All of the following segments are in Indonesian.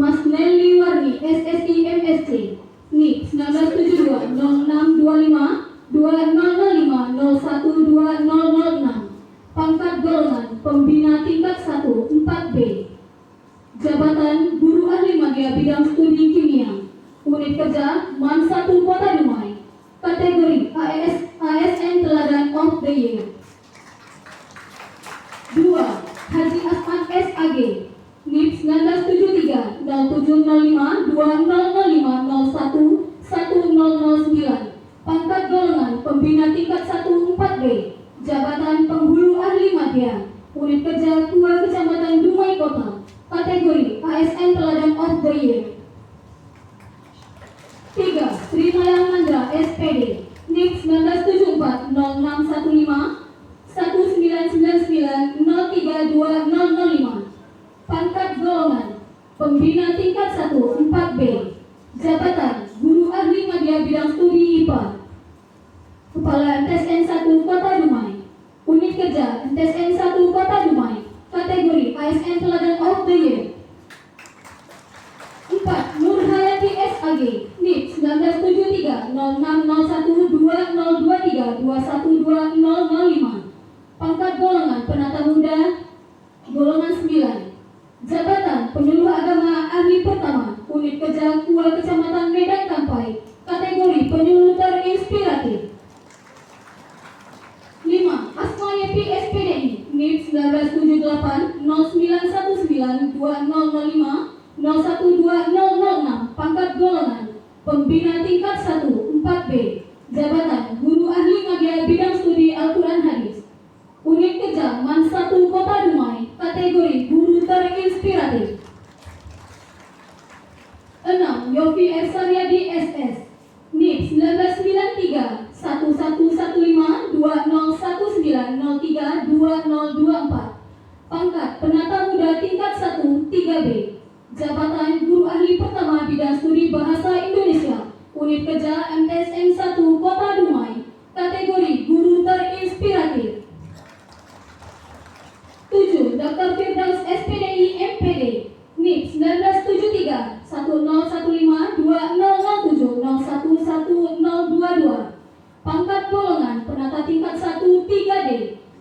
Mas Nelly Warni, SSI MSc, NIK 1972 0625 2005 012006. Pangkat golongan Pembina tingkat 1 4B. Jabatan Guru Ahli Media Bidang Studi Kimia. Unit kerja MAN 1 Kota Dumai. Kategori ASN Teladan of the Year. 2. Haji Asman SAG, NIP 1973 0705 2005 01 1009. Pangkat golongan Pembina tingkat 1 4B. Jabatan Penghulu Ahli Media. Unit kerja KUA Kecamatan Dumai Kota. Kategori ASN Teladan of the Year. 3. Sri Mayang Mandra SPD, NIP 1974 0615 1999 032005. Pangkat golongan Pembina tingkat 1 4B. Jabatan Guru Ahli Media Bidang Studi IPA. Kepala MTSN 1 Kota Dumai. Unit kerja MTSN 1 Kota Dumai. Kategori ASN Teladan of the Year. 4. Nur Hayati SAG, NIP 1973 0601 2023 212005. Pangkat golongan Penata Muda golongan 9. Jabatan Penyuluh Agama Ahli Pertama. Unit kerja KUA Kecamatan Medan Kampai. Kategori Penyuluh Terinspiratif. 5. Asma Yepi SPDI, NIP 1978 0919 2005 012006. Pangkat golongan Pembina tingkat 1 4B. Jabatan Guru Ahli Media Bidang Studi Al-Quran Hadis. Unit kerja MAN 1 Kota Dumai. Kategori Guru Terinspiratif. 6. Yofi Ersaryadi SS, NIP 1993 1115 2019 03 2024. Pangkat Penata Muda tingkat 1 3B. Jabatan Guru Ahli Pertama Bidang Studi Bahasa Indonesia. Unit kerja MTSN 1 Kota Dumai. Kategori Guru Terinspiratif. 7. Dr. Firdaus SPDI MPD, NIP 1973 1015 2007 011022. Pangkat golongan Penata tingkat 1 3D.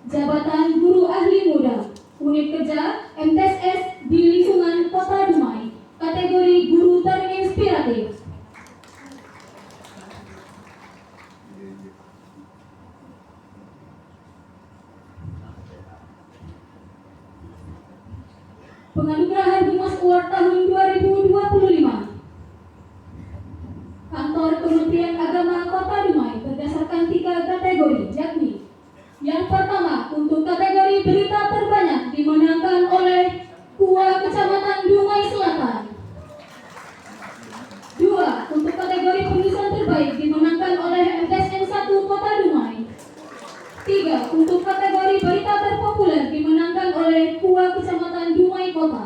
Jabatan Guru Ahli Muda. Unit kerja MTSS di lingkungan Kota Dumai. Kategori Guru Terinspiratif. Penganugerahan Humas Award tahun 2025. Kantor Kementerian Agama Kota Dumai berdasarkan 3 kategori, yakni yang pertama untuk kategori berita terbanyak dimenangkan oleh KUA Kecamatan Dumai Selatan. 2. Untuk kategori penulisan terbaik dimenangkan oleh MTSN 1 Kota Dumai. 3. Untuk kategori berita terpopuler dimenangkan oleh KUA Kecamatan Dumai Kota.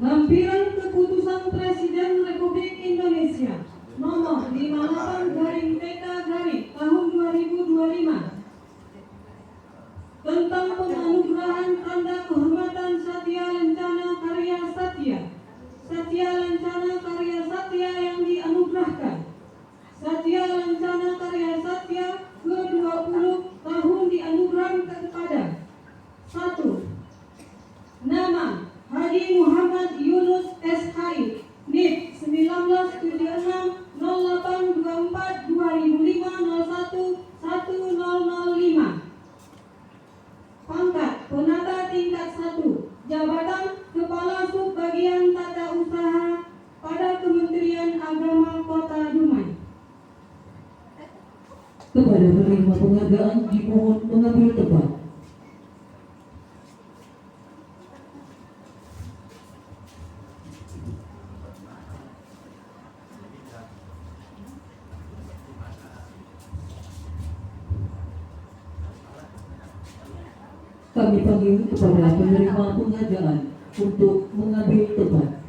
Lampiran Keputusan Presiden Republik Indonesia nomor 58/TK tahun 2025 tentang penganugerahan tanda kehormatan Satya Lencana Karya Satya. Satya Lencana Karya Satya yang dianugerahkan. Satya Lencana Karya Satya ke-20 tahun dianugerahkan kepada 1. Nama Haji Muhammad Yunus SHI, NIP 1976 0824 2005 01 1005. Pangkat Penata tingkat 1. Jabatan Kepala Subbagian Tata Usaha pada Kementerian Agama Kota Dumai. Kepada penerima penghargaan dimohon mengambil tempat. Kami panggil kepada penerima penghargaan untuk mengambil tempat.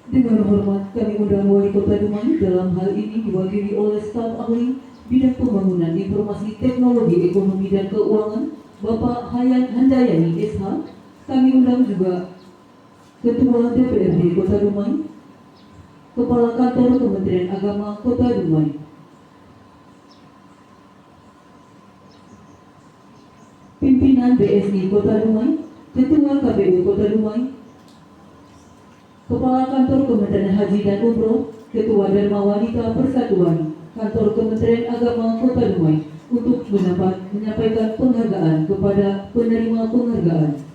Dengan hormat kami undang Wali Kota Dumai dalam hal ini diwakili oleh staf ahli bidang pembangunan informasi teknologi ekonomi dan keuangan Bapak Hayan Handayani SH. Kami undang juga Ketua DPRD Kota Dumai, Kepala Kantor Kementerian Agama Kota Dumai, Pimpinan BSI Kota Dumai, Ketua KPU Kota Dumai, Kepala Kantor Kementerian Haji dan Umroh, Ketua Dharma Wanita Persatuan, Kantor Kementerian Agama Kota Dumai untuk menyampaikan penghargaan kepada penerima penghargaan.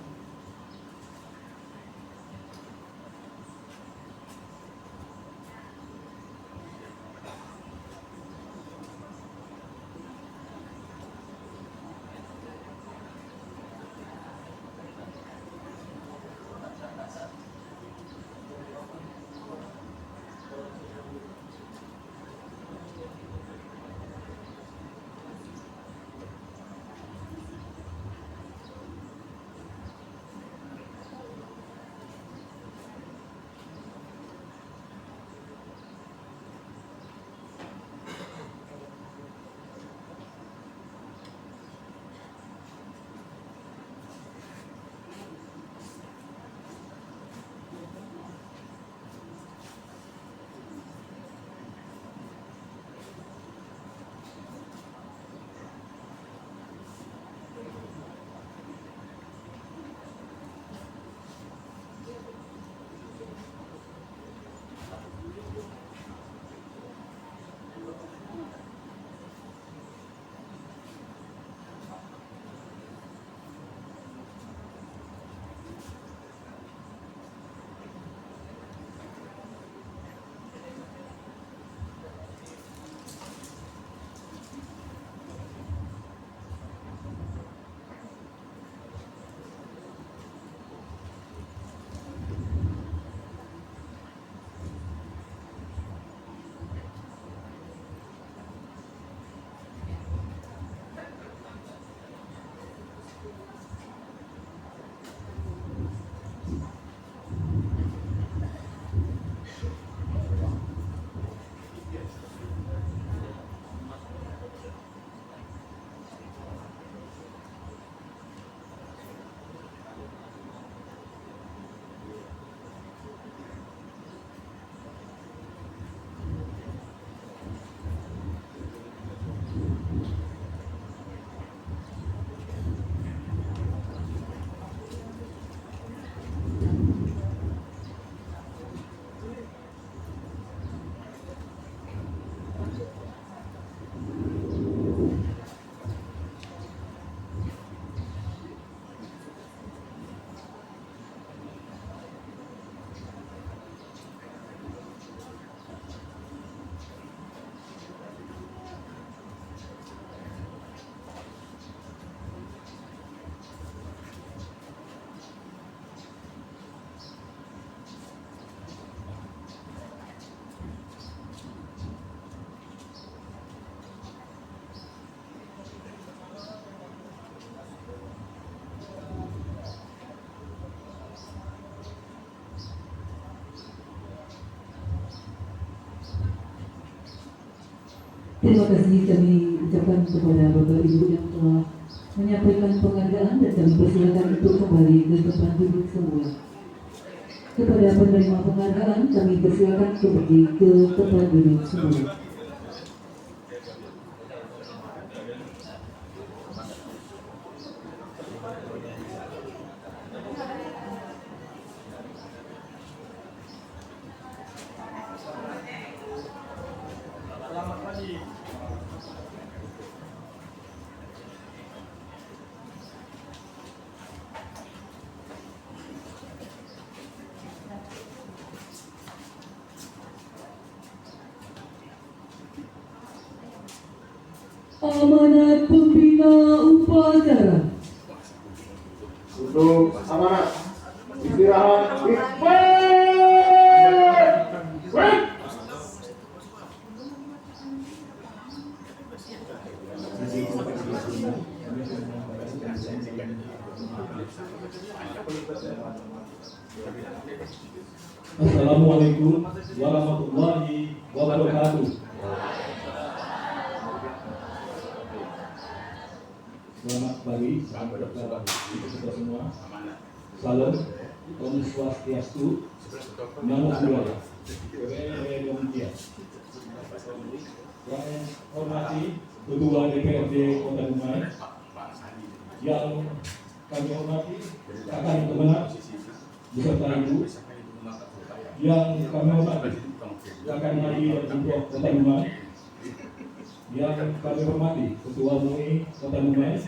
Terima kasih kami ucapkan kepada Bapak Ibu yang telah menyampaikan penghargaan dan kami persilakan untuk kembali ke tempat duduk semula. Kepada penerima penghargaan kami persilakan kembali ke tempat duduk semula. Amanat pembina upacara. Untuk amanat istirahat wait. Assalamualaikum warahmatullahi wabarakatuh. Selamat pagi, kita semua. Salam, Om Swastiastu, Namo Buddhaya. Yang hormati Ketua DPRD Kota Dumai, yang kami hormati kakak kemenang beserta ibu, yang kami hormati kakak Haji dan Ibu Kota Dumai, yang kami hormati Ketua MUI Kota Dumai,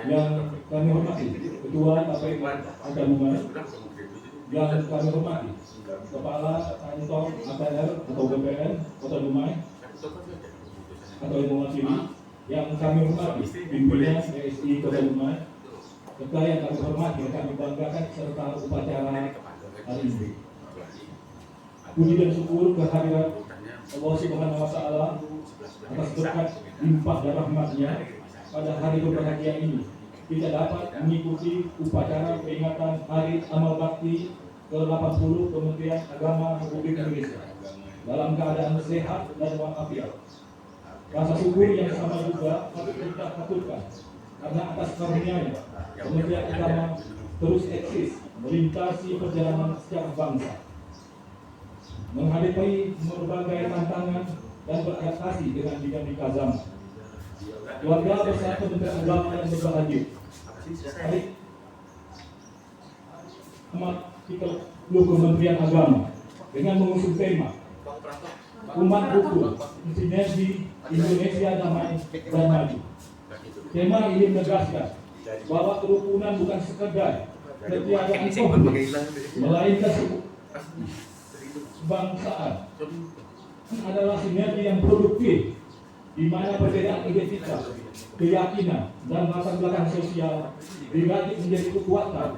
yang kami hormati Ketua KPU Kota Dumai, yang kami hormati Kepala Kantor APR atau BPN Kota Dumai atau yang mewakili, yang kami hormati pimpinan PSI Kota Dumai, serta yang kami hormati dan kami banggakan serta upacara hari ini. Puji dan syukur kehadirat Allah Subhanahu wa Ta'ala atas berkat limpah dan rahmat-Nya pada hari berbahagia ini. Kita dapat mengikuti upacara peringatan Hari Amal Bakti ke-80 Kementerian Agama Republik Indonesia dalam keadaan sehat dan walafiat. Rasa syukur yang sama juga patut kita haturkan karena atas karunia-Nya Kementerian Agama terus eksis melintasi perjalanan sejarah bangsa, menghadapi berbagai tantangan dan beradaptasi dengan dinamika zaman. Keluarga besar Kementerian Agama yang berbahagia, hari amat kita Kementerian Agama dengan mengusung tema Umat Hukum Sinergi Indonesia Damai dan Maju. Tema ini menegaskan bahwa kerukunan bukan sekedar ketiadaan konflik, melainkan kebangsaan adalah sinergi yang produktif, di mana perbedaan identitas, keyakinan, dan latar belakang sosial dibagi menjadi kekuatan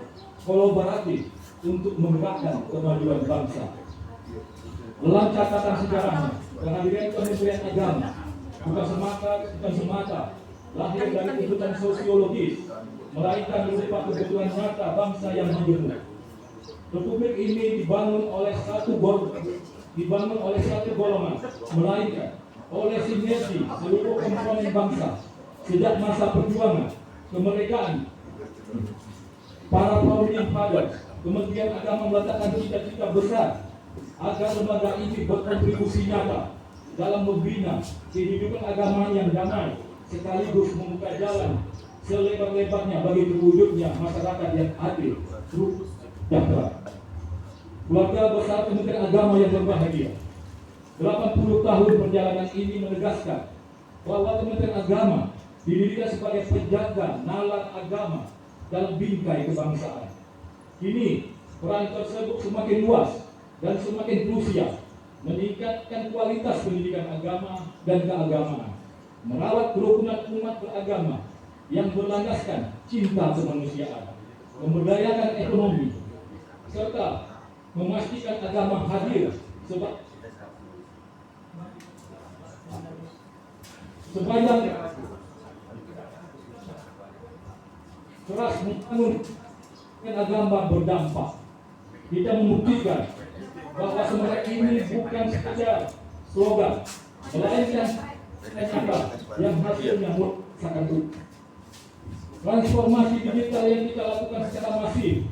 kolaboratif untuk menggerakkan kemajuan bangsa. Dalam catatan sejarahnya, kehadiran Kementerian Agama bukan semata lahir dari kebutuhan sosiologis, melainkan berupa kebutuhan nyata bangsa yang majemuk. Republik ini dibangun oleh satu golongan, melainkan oleh sinergi seluruh komponen bangsa sejak masa perjuangan kemerdekaan. Para kaum yang padat, Kementerian Agama meletakkan cita-cita besar agar lembaga ini berkontribusi nyata dalam membina kehidupan agama yang damai, sekaligus membuka jalan selebar-lebarnya bagi terwujudnya masyarakat yang adil, sejahtera. Keluarga besar Kementerian Agama yang berbahagia, 80 tahun perjalanan ini menegaskan bahwa Kementerian Agama didirikan sebagai penjaga nalar agama dalam bingkai kebangsaan. Kini peran tersebut semakin luas dan semakin krusial, meningkatkan kualitas pendidikan agama dan keagamaan, merawat kerukunan umat beragama yang berlandaskan cinta kemanusiaan, memberdayakan ekonomi, serta memastikan agama hadir sepanjang keras membangun agama berdampak. Kita membuktikan bahwa semua ini bukan saja slogan, melainkan nyata yang hasilnya sangat baik. Transformasi digital yang kita lakukan secara masif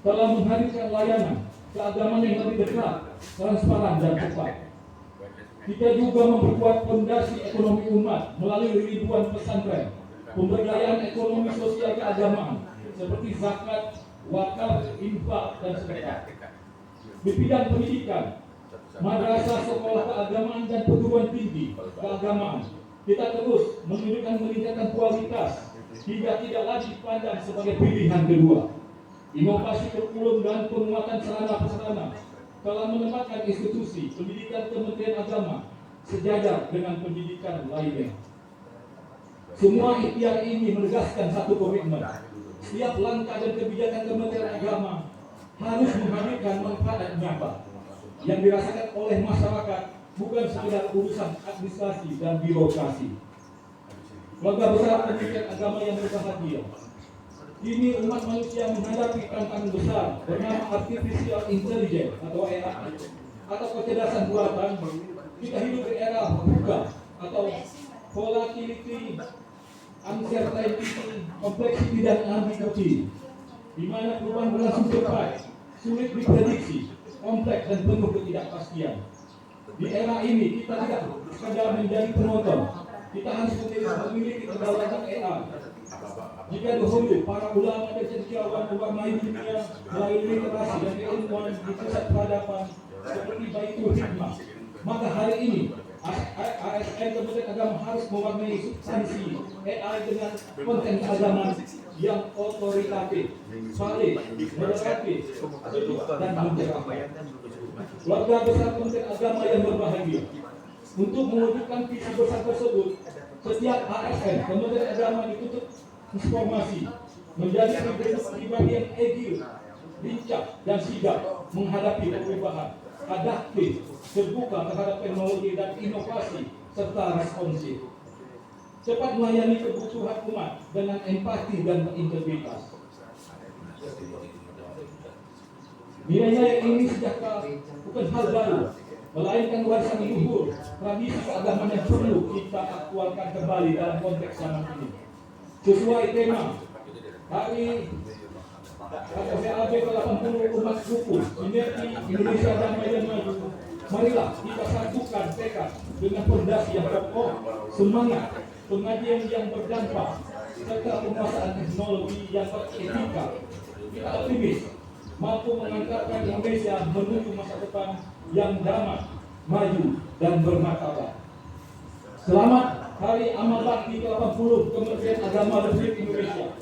telah menghadirkan layanan keagamaan yang lebih dekat, transparan dan cepat. Kita juga memperkuat fondasi ekonomi umat melalui ribuan pesantren, pemberdayaan ekonomi sosial keagamaan seperti zakat, wakaf, infak, dan sedekah. Di bidang pendidikan, madrasah, sekolah keagamaan, dan perguruan tinggi keagamaan, kita terus meningkatkan kualitas hingga tidak lagi dipandang sebagai pilihan kedua. Inovasi kurikulum dan penguatan sarana-prasarana telah menempatkan institusi pendidikan Kementerian Agama sejajar dengan pendidikan lainnya. Semua ikhtiar ini menegaskan satu komitmen. Setiap langkah dan kebijakan Kementerian Agama harus menghadirkan manfaat nyata yang dirasakan oleh masyarakat, bukan sekedar urusan administrasi dan birokrasi. Keluarga besar Kementerian Agama yang berbahagia, Kini umat manusia menghadapi tantangan besar bernama Artificial Intelligence atau AI atau kecerdasan buatan. Kita hidup di era VUCA atau Volatility, Uncertainty, Complexity, dan Ambiguity, di mana perubahan berlangsung cepat, sulit diprediksi, kompleks dan penuh ketidakpastian. Di era ini kita tidak sekadar menjadi penonton, kita harus memiliki kedaulatan AI. Jika dahulu para ulama dan cendekiawan mewarnai dunia melalui literasi dan keilmuan di pusat peradaban seperti Baitul Hikmah, maka hari ini ASN Kementerian Agama harus mewarnai substansi AI dengan konten keagamaan yang otoritatif, valid, moderatif, sejuk dan mencerahkan. Keluarga besar Kementerian Agama yang berbahagia, untuk mewujudkan visi besar tersebut, setiap ASN Kementerian Agama dituntut transformasi menjadi pribadi yang agil, lincah dan sigap menghadapi perubahan, adaptif, terbuka terhadap teknologi dan inovasi serta responsif, cepat melayani kebutuhan umat dengan empati dan berintegritas. Nilai-nilai ini sejahtera bukan hal baru, melainkan warisan luhur tradisi keagamaan yang perlu kita aktualkan kembali dalam konteks zaman ini. Sesuai tema hari KPAB ke-80 umat rukun sinergi Indonesia Damai dan Maju, marilah kita satukan tekad dengan fondasi yang kokoh, semangat, pengajian yang berdampak, serta penguasaan teknologi yang beretika. Kita optimis mampu mengantarkan Indonesia menuju masa depan yang damai, maju, dan bermartabat. Selamat Hari Amal Bakti ke-80 Kementerian Agama Republik Indonesia.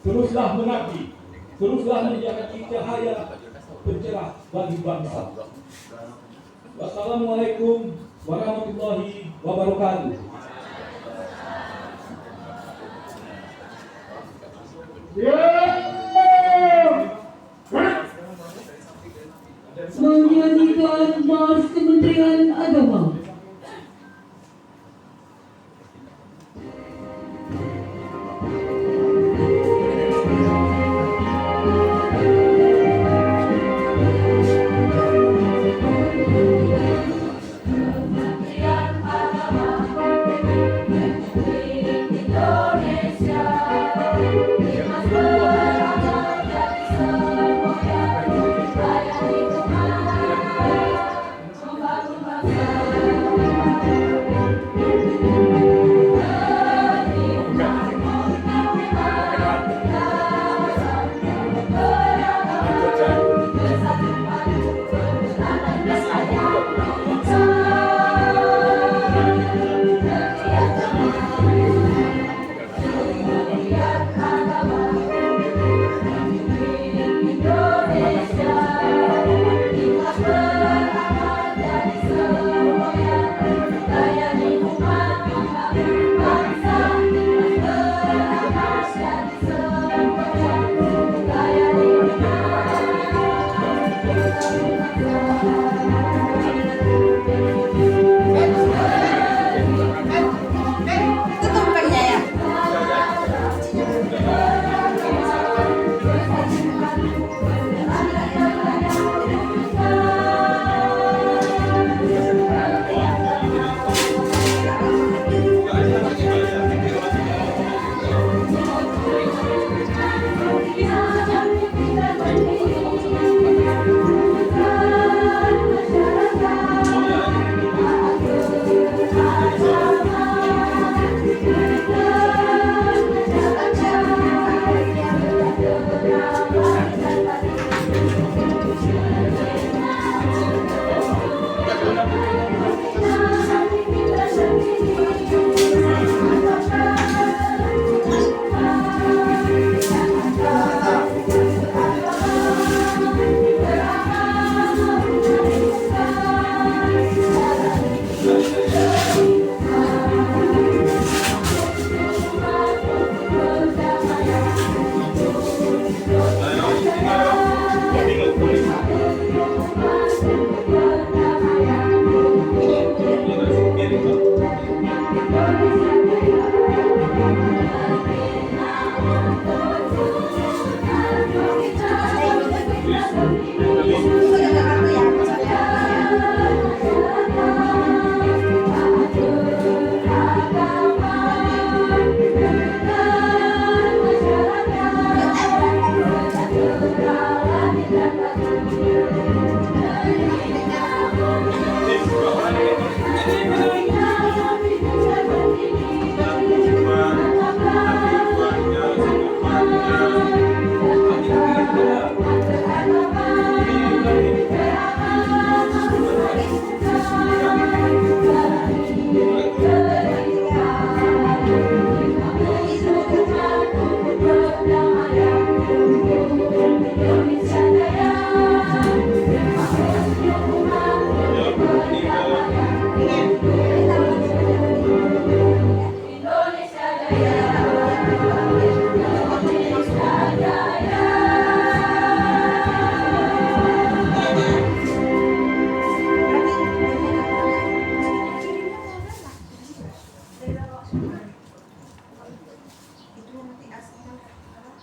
Teruslah mengabdi, teruslah menjadi cahaya pencerah bagi bangsa. Wassalamualaikum warahmatullahi wabarakatuh. Menyanyikan Mars Kementerian Agama.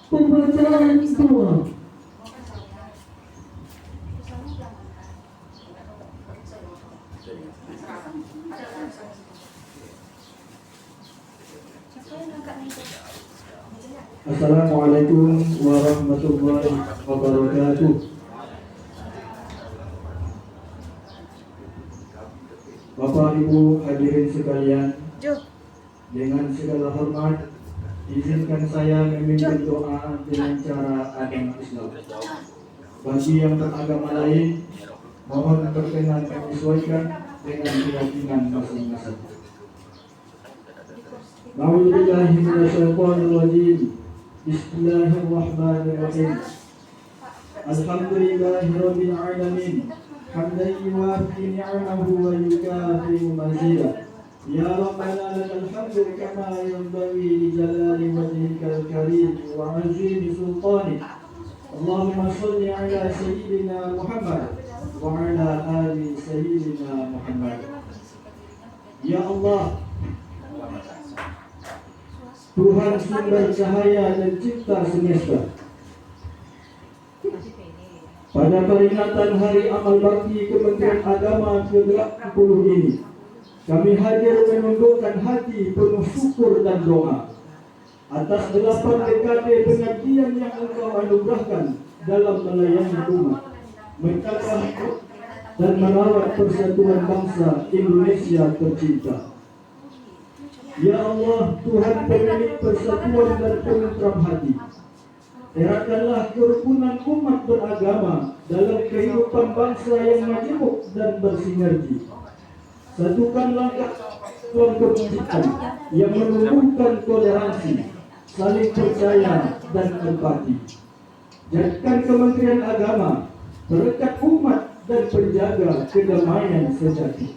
Pembacaan doa. Assalamualaikum warahmatullahi wabarakatuh. Bapak Ibu hadirin sekalian, dengan segala hormat, izinkan saya memimpin doa dengan cara agama Islam. Bagi yang beragama lain, mohon berkenan menyesuaikan dengan keyakinan masing-masing. A'udzubillahi minasyaitonir rajim. Bismillahirrahmanirrahim. Alhamdulillahirabbil alamin. Hamdan yuwafi ni'amahu wa yukafi mazidah. Ya Rabbana lakal hamdu kama yanbaghi li jalali wajhikal karim wa 'azimi sultanik. Allahumma shalli ala sayyidina Muhammad wa ala ali sayyidina Muhammad. Ya Allah, Tuhan sumber cahaya dan cipta semesta, pada peringatan Hari Amal Bakti Kementerian Agama ke-80 ini, kami hadir menundukkan hati penuh syukur dan doa atas 8 dekade pengabdian yang Engkau anugerahkan dalam melayani umat, menjaga dan merawat persatuan bangsa Indonesia tercinta. Ya Allah, Tuhan pemilik persatuan dan penentram hati, eratkanlah kerukunan umat beragama dalam kehidupan bangsa yang majemuk dan bersinergi. Satukanlah dalam kebijakan yang menumbuhkan toleransi, saling percaya dan empati. Jadikan Kementerian Agama perekat umat dan penjaga kedamaian sejati.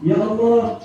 Ya Allah,